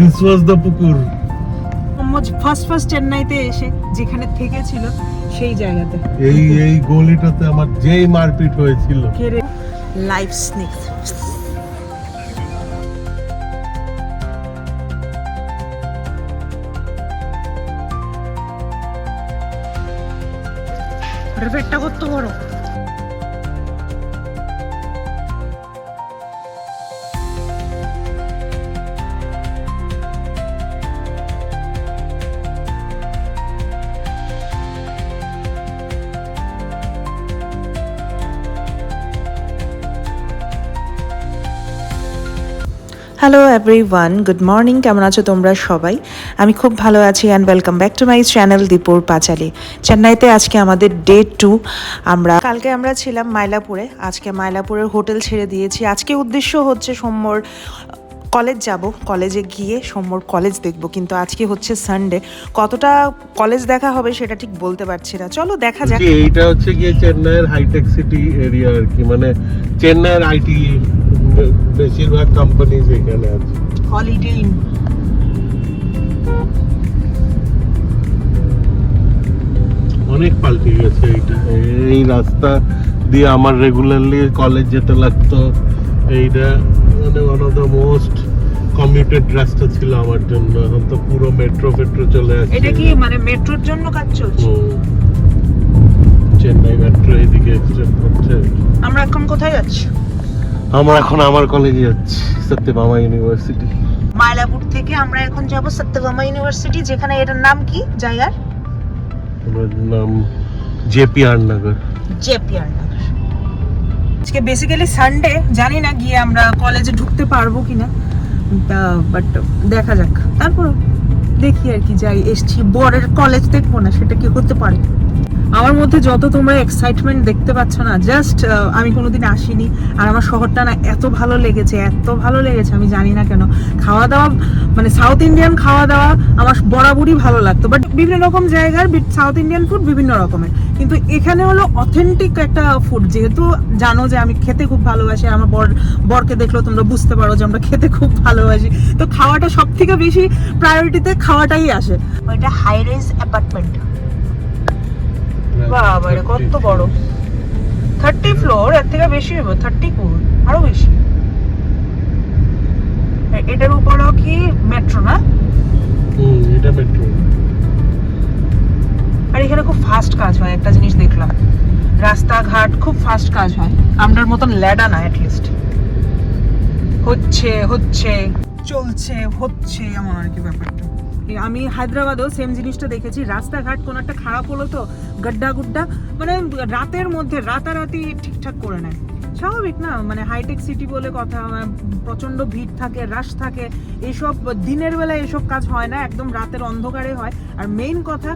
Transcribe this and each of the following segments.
This was the পুকুর। First চেন্নাইতে এসে যেখানে থেকেছিল সেই জায়গাতে এই গলিটাতে আমার যেই মারপিট হয়েছিল। লাইভ স্নেক রিপেটটা কত বড়। Hello everyone, good morning. কেমন আছো তোমরা সবাই? আমি খুব ভালো আছি and welcome back to my channel দীপুর পাঁচালী। চেন্নাইতে আজকে আমাদের ডে 2। কালকে আমরা ছিলাম মাইলাপুরে, আজকে মাইলাপুরের হোটেল ছেড়ে দিয়েছি। আজকে উদ্দেশ্য হচ্ছে সোমবার কলেজ যাব, কলেজে গিয়ে সোমবার কলেজ দেখব, কিন্তু আজকে হচ্ছে সানডে। কতটা কলেজ দেখা হবে সেটা ঠিক বলতে পারছি না, চলো দেখা যাক। এইটা হচ্ছে গিয়ে চেন্নাইয়ের হাইটেক সিটি এরিয়া আর কি, মানে চেন্নাইয়ের আইটি বেশিরভাগ কোম্পানিজ এখানে আছে। হলিডে ইন অনেক পাল্টে গেছে এইটা। এই রাস্তা দিয়ে আমার রেগুলারলি কলেজ যেতে লাগতো। এইটা মানে one of the most commuted রাস্তা ছিল আমার জন্য। এখন তো পুরো মেট্রো চলে আসছে। এটা কি মানে মেট্রোর জন্য কাজ চলছে? চেন্নাই মেট্রো এদিকে এক্সটেন্ড করছে। আমরা এখন কোথায় যাচ্ছি? আমরা এখন আমার কলেজে যাচ্ছি, সত্যভামা ইউনিভার্সিটি। মাইলাপুর থেকে আমরা এখন যাব সত্যভামা ইউনিভার্সিটি, যেখানে এটার নাম কি জায়গার? নাম জেপিআর নগর। জেপিআর নগর। আজকে বেসিক্যালি সানডে, জানি না গিয়ে আমরা কলেজে ঢুকতে পারবো কিনা, বাট দেখা যাক। তারপর দেখি আর কি, যাই এসছি বরের কলেজ দেখবো না, সেটা কি হতে পারে। আমার মধ্যে যত তোমরা এক্সাইটমেন্ট দেখতে পাচ্ছ না, জাস্ট আমি কোনোদিন আসিনি আর আমার শহরটা না এত ভালো লেগেছে, এত ভালো লেগেছে, আমি জানি না কেন। খাওয়া দাওয়া মানে সাউথ ইন্ডিয়ান খাওয়া দাওয়া আমার বরাবরই ভালো লাগতো, বাট বিভিন্ন রকম জায়গার সাউথ ইন্ডিয়ান ফুড বিভিন্ন রকমের, কিন্তু এখানে হলো অথেন্টিক একটা ফুড। যেহেতু জানো যে আমি খেতে খুব ভালোবাসি, আমার বরকে দেখলেও তোমরা বুঝতে পারো যে আমরা খেতে খুব ভালোবাসি, তো খাওয়াটা সব থেকে বেশি প্রায়োরিটিতে খাওয়াটাই আসে। ওইটা হাই রাইজ অ্যাপার্টমেন্ট। বাবা রে কত বড়, 30 ফ্লোর, এর থেকে বেশি হবে, 30 কোর আরো বেশি। এটার উপরেও কি মেট্রো না? এটা মেট্রো। আর এখানে খুব ফাস্ট কাজ হয়, একটা জিনিস দেখলাম, রাস্তাঘাট খুব ফাস্ট কাজ হয়, আমরার মতন ল্যাডা না, অ্যাটলিস্ট হচ্ছে চলছে হচ্ছে এমন আর কি ব্যাপারটা। আমি হায়দ্রাবাদেও সেম জিনিসটা দেখেছি, রাস্তাঘাট কোন একটা খারাপ হলো তো গাড্ডা গুড্ডা, মানে রাতের মধ্যে রাতারাতি ঠিকঠাক করে নেয়। স্বাভাবিক না, মানে হাইটেক সিটি বলে কথা, প্রচন্ড ভিড় থাকে, রাশ থাকে, এইসব দিনের বেলায় এসব কাজ হয় না, একদম রাতের অন্ধকারে হয়। আর মেইন কথা,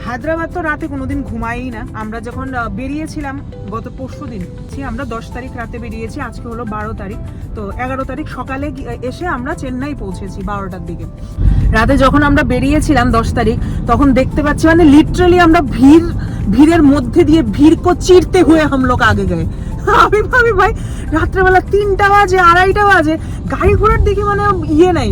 হায়দ্রাবাদ তো রাতে কোনোদিন ঘুমাই না। আমরা যখন বেরিয়েছিলাম গত পরশু দিন, আমরা 10 তারিখ রাতে বেরিয়েছি, আজকে হলো 12 তারিখ, তো 11 তারিখ সকালে এসে আমরা চেন্নাই পৌঁছেছি 12টার দিকে। রাতে যখন আমরা বেরিয়েছিলাম 10 তারিখ, তখন দেখতে পাচ্ছি মানে লিটারালি আমরা ভিড়ের মধ্যে দিয়ে ভিড় কো চিরতে হুয়ে হাম লোক আগে গয়ে। আমি ভাবি ভাই রাত্রেবেলা 3টা বাজে 2:30 বাজে, গাড়ি ঘোড়ার দিকে মানে ইয়ে নাই,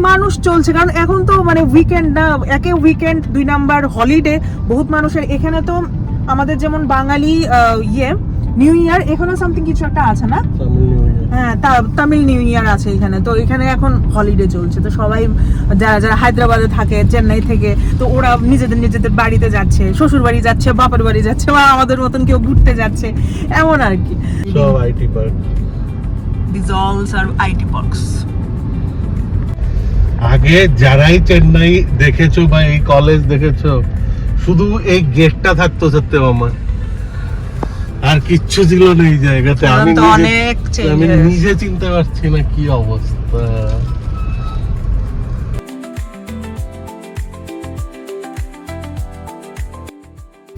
মানুষ চলছে। কারণ এখন তো মানে উইকেন্ড না, একে উইকেন্ড, 2 নাম্বার হলিডে বহুত মানুষের। এখানে তো আমাদের যেমন বাঙালি নিউ ইয়ার, এখানে সামথিং কিছু একটা আছে না? হ্যাঁ, তামিল নিউ ইয়ার আছে এখানে, তো এখানে এখন হলিডে চলছে, তো সবাই যারা হায়দ্রাবাদে থাকে, চেন্নাই থেকে, তো ওরা নিজেদের বাড়িতে যাচ্ছে, শ্বশুর বাড়ি যাচ্ছে, বাপের বাড়ি যাচ্ছে, বা আমাদের মতন কেউ ঘুরতে যাচ্ছে, এমন আর কি। সব আইটি পার্ক, দিস অলস আর আইটি পার্কস। আগে যারাই চেন্নাই দেখেছো বা এই কলেজ দেখেছো, শুধু এই গেটটা থাকতো সত্যভামা, আর কিচ্ছু ছিল না এই জায়গাতে। আমি নিজে চিনতে পারছি না কি অবস্থা।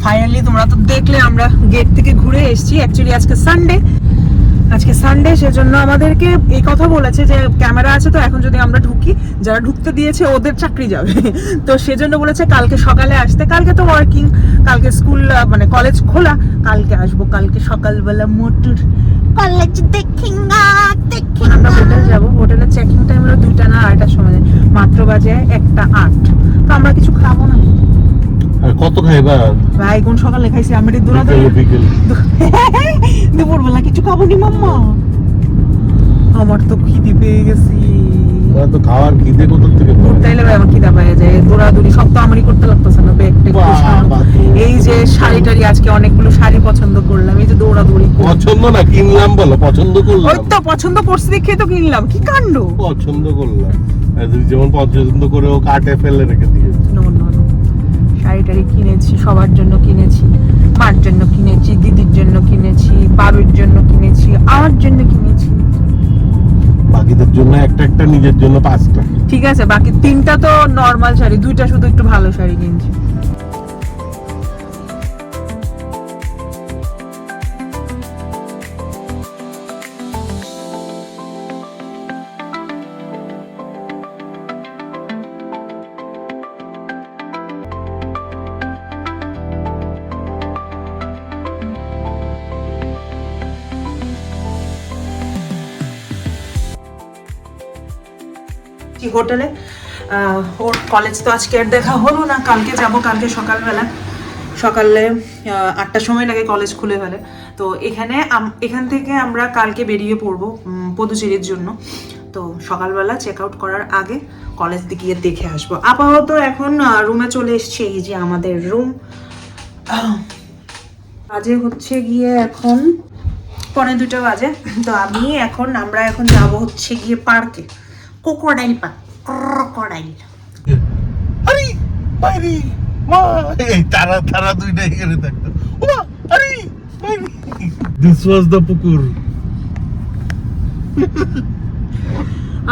ফাইনালি তোমরা তো দেখলে আমরা গেট থেকে ঘুরে এসেছি। অ্যাকচুয়ালি আজকে সানডে, সেজন্য আমাদেরকে এই কথা বলেছে যে ক্যামেরা আছে, তো এখন যদি আমরা ঢুকি, যারা ঢুকতে দিয়েছে ওদের চাকরি যাবে, তো সেজন্য বলেছে কালকে সকালে আসতে। কালকে তো ওয়ার্কিং, কালকে স্কুল মানে কলেজ খোলা, কালকে আসবো, কালকে সকালবেলা মোটর কলেজ দেখি না। আমরা হোটেল যাবো, হোটেলের চেকিং টাইম হলো 2টা না 2:30টার সময়, মাত্র বাজে 1:08। তো আমরা কিছু খাবো না আর কত খাইবা? ভাই, কোন সকালে খাইছি আমি দৌড়াদৌড়ি। বিকেল দুপুরবেলা কিছু খাবো নি মাম্মা, আমার তো খিদে পেয়ে গেছি। ওরা তো খাওয়ার খিদে কোথা থেকে পায়? তাইলে ভাই আমার খিদা পেয়ে যায়, দৌড়াদৌড়ি সব তো আমারই করতে লাগতেছে না। ব্যাগ টেক গোছানো, এই যে শাড়ি টাড়ি, আজকে অনেকগুলো শাড়ি পছন্দ করলাম, এই যে দৌড়াদৌড়ি। পছন্দ না কিনলাম বলো, পছন্দ করলাম। ওই তো পছন্দ করছি দেখে তো কিনলাম, কি কাণ্ড। পছন্দ করলাম, আর তুই যেমন পছন্দ করে ও কাটে ফেলে রেখে দিয়েছে। নো নো নো, শাড়ি টাড়ি কিনেছি, সবার জন্য কিনেছি, মার জন্য কিনেছি, দিদির জন্য কিনেছি, বাবির জন্য কিনেছি, আমার জন্য কিনেছি। বাকিদের জন্য একটা একটা, নিজের জন্য 5টা। ঠিক আছে, বাকি 3টা তো নরমাল শাড়ি, 2টা শুধু একটু ভালো শাড়ি কিনছি। হোটেলে ওর কলেজ তো আজকে আর দেখা হলো না, কালকে যাব। কালকে সকালে 8টার সময় নাকি কলেজ খুলে ফেলে। তো এখান থেকে আমরা কালকে বেরিয়ে পড়বো পদুচেরির জন্য। তো সকালবেলা চেক আউট করার আগে কলেজ গিয়ে দেখে আসবো। আপাতত এখন রুমে চলে এসেছি, এই যে আমাদের রুম। বাজে হচ্ছে গিয়ে এখন 1:45 বাজে। তো আমরা এখন যাব হচ্ছে গিয়ে পার্কে, ক্রোকোডাইল পার্ক, ক্রোকোডাইল। আরে বাইরে মা, এই তারা দুইটা এখানে থাকতো। ও মা, আরে বাইরে, দিস ওয়াজ দ্য পুকুর।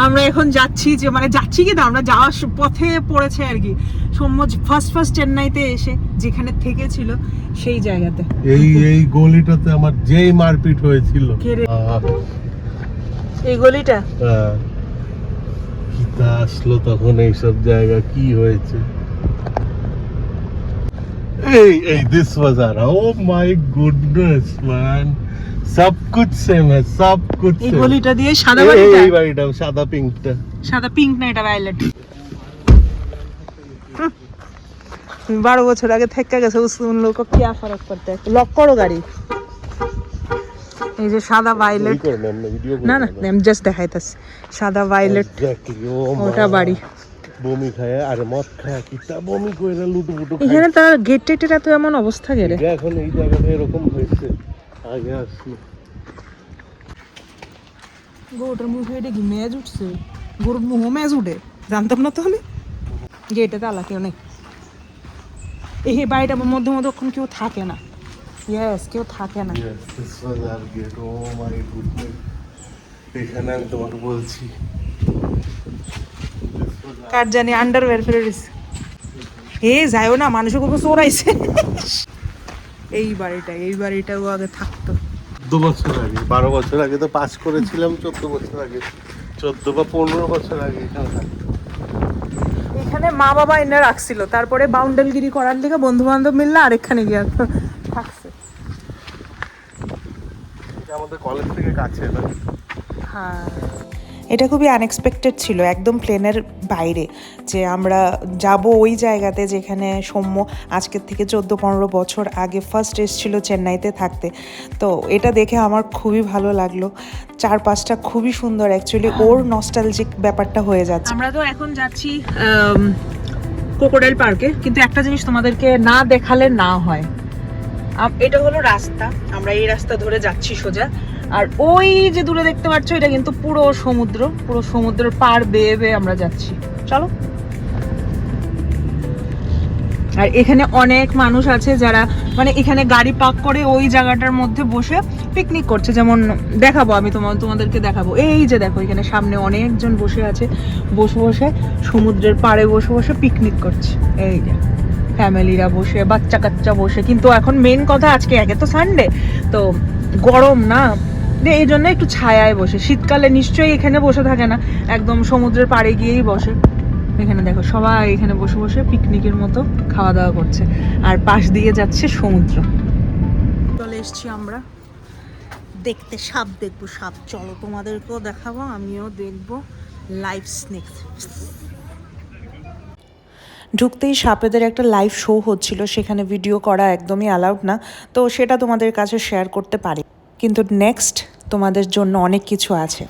আমরা এখন যাচ্ছি, যে মানে যাচ্ছি কি না, আমরা যাওয়ার পথে পড়েছে আর কি। সৌম্য ফার্স্ট চেন্নাইতে এসে যেখানে থেকেছিল সেই জায়গাতে, এই গলিটাতে আমার যেই মারপিট হয়েছিল। এই গলিটা কিতা আসলো তখন, এইসব জায়গা কি হয়েছে। এই দিস ওয়াজ আর, ও মাই গুডনেস ম্যান, সব কুছ সেম হ্যায়, সব কুছ এই সেম। গলিটা দিয়ে সাদা বাড়িটা, এই বাড়িটা সাদা পিঙ্কটা, সাদা পিঙ্ক না, এটা ভায়োলেট। 12 বছর আগে থেকে গেছে, উন লোক কি ফারাক পড়তে। লক করো গাড়ি। এই যে সাদা ভায়োলেট, না না আমি জাস্ট দেখাইতাছি, সাদা ভায়োলেট, ওটা বাড়ি। বমি খায়, আরে মদ খায়, কিতা বমি কইরা লুটুপুটু খায়। এখানে তার গেট টেটের এত এমন অবস্থা গেলে এখন এই জায়গাটা এরকম হয়েছে, আগে আসলো। গরুটার মুখে এটা কি মেজ উঠছে? গরুর মুখ মেজ উঠে, জানতাম না তাহলে। গেটে তালা কেউ নেই, এই বাড়িটার মধ্যে মধ্যে কেউ থাকে না। ইয়েস, কেউ থাকে না। এখানে আমি তোমাকে বলছি, কার জানি আন্ডারওয়্যার ফেলে দিছে। যাইও না, মানুষের কোনো চোর আইছে। এই বাড়িটাও আগে থাকতো 14 বছর আগে, 12 বছর আগে তো পাস করেছিলাম, 14 বছর আগে, 14 বা 15 বছর আগে এখানে থাকতো। এখানে মা বাবা এনে রাখছিল, তারপরে বাউন্ডারিগিরি করার দিকে বন্ধু বান্ধব মিললে আরেকখানে গিয়ে থাকছে। আমাদের কলেজ থেকে কাছে না। হ্যাঁ, এটা খুবই আনএক্সপেক্টেড ছিল, একদম প্লেনের বাইরে, যে আমরা যাব ওই জায়গাতে যেখানে সৌম্য আজকের থেকে 14-15 বছর আগে ফার্স্ট এসেছিল চেন্নাইতে থাকতে। তো এটা দেখে আমার খুবই ভালো লাগলো। চারপাশটা খুবই সুন্দর, অ্যাকচুয়ালি ওর নস্টালজিক ব্যাপারটা হয়ে যাচ্ছে। আমরা তো এখন যাচ্ছি ক্রোকোডাইল পার্কে, কিন্তু একটা জিনিস তোমাদেরকে না দেখালে না হয়। এটা হলো রাস্তা, আমরা এই রাস্তা ধরে যাচ্ছি সোজা। আর ওই যে দূরে দেখতে পাচ্ছ, এটা কিন্তু পুরো সমুদ্রের পার বেয়ে বেয়ে আমরা যাচ্ছি। চলো। আর এখানে অনেক মানুষ আছে যারা মানে এখানে গাড়ি পার্ক করে ওই জায়গাটার মধ্যে বসে পিকনিক করছে। যেমন দেখাবো, আমি তোমাদেরকে দেখাবো। এই যে দেখো, এখানে সামনে অনেকজন বসে আছে, বসে সমুদ্রের পাড়ে বসে পিকনিক করছে। এই যে ফ্যামিলিরা বসে, বাচ্চা কাচ্চা বসে। কিন্তু এখন মেন কথা, আজকে একে তো সানডে, তো গরম না, এই জন্য একটু ছায়ায় বসে। শীতকালে নিশ্চয়ই এখানে বসে থাকে না, একদম সমুদ্রের পাড়ে গিয়েই বসে। এখানে দেখো সবাই এখানে বসে পিকনিকের মতো খাওয়া দাওয়া করছে, আর পাশ দিয়ে যাচ্ছে সমুদ্র। চলে এসছি আমরা দেখতে, সাপ দেখবো, সাপ। চলো তোমাদেরকেও দেখাবো, আমিও দেখবো লাইভ স্নেক। ঢুকতেই সাপেদের একটা লাইভ শো হচ্ছিল, সেখানে ভিডিও করা একদমই অ্যালাউড না, তো সেটা তোমাদের কাছে শেয়ার করতে পারি, কিন্তু নেক্সট তোমাদের জন্য অনেক কিছু আছে।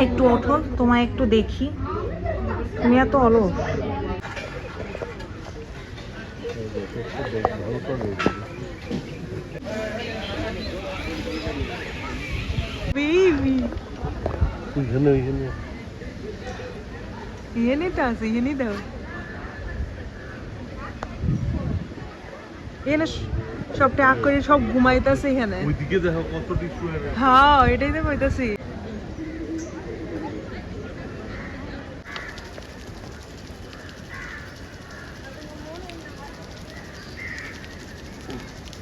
একটু ওঠো, তোমায় একটু দেখি, তুমি এত অলস। বেবি এখানে তো আছে, এখানে দাও, এখানে সব ট্যাগ করে সব ঘুমাইতেছে এখানে। ওইদিকে দেখো কত টিস্যু। হ্যাঁ এটাই তো কইতাছি।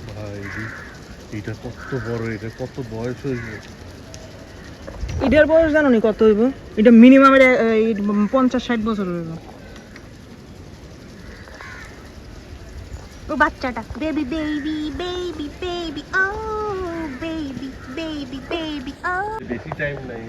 ভাই এটা কত বড়, এটা কত বয়স হয়েছে। এটার বয়স জানো নি কত হইব? এটা মিনিমাম 50-60 বছর হইব। ও বাচ্চাটা বেবি বেবি বেবি বেবি ও বেবি বেবি বেবি ও। বেশি টাইম নাই।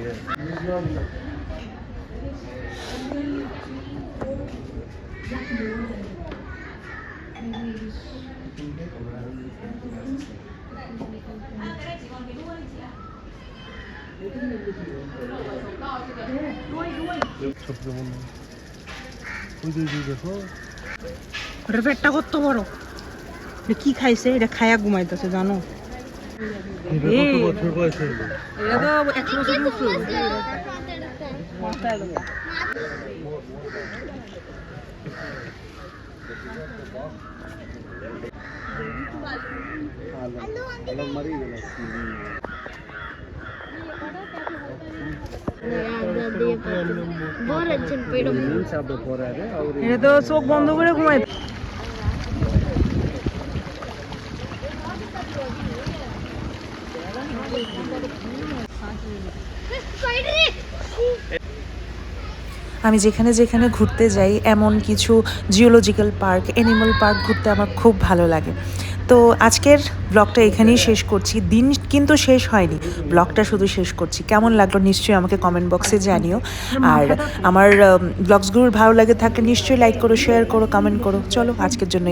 দেখো ওটার পেটটা কত বড়, এটা কি খাইছে? এটা খায়া ঘুমাইতেছে জানো? এটা কত বছর বয়স হলো? এটা তো 100 বছর উপরে। এটা তো চোখ বন্ধ করে ঘুমাই। আমি যেখানে যেখানে ঘুরতে যাই এমন কিছু জিওলজিক্যাল পার্ক, অ্যানিমাল পার্ক ঘুরতে আমার খুব ভালো লাগে। তো আজকের ব্লগটা এখানেই শেষ করছি। দিন কিন্তু শেষ হয়নি, ব্লগটা শুধু শেষ করছি। কেমন লাগলো নিশ্চয়ই আমাকে কমেন্ট বক্সে জানিও। আর আমার ব্লগসগুলো ভালো লাগে থাকলে নিশ্চয়ই লাইক করো, শেয়ার করো, কমেন্ট করো। চলো আজকের জন্য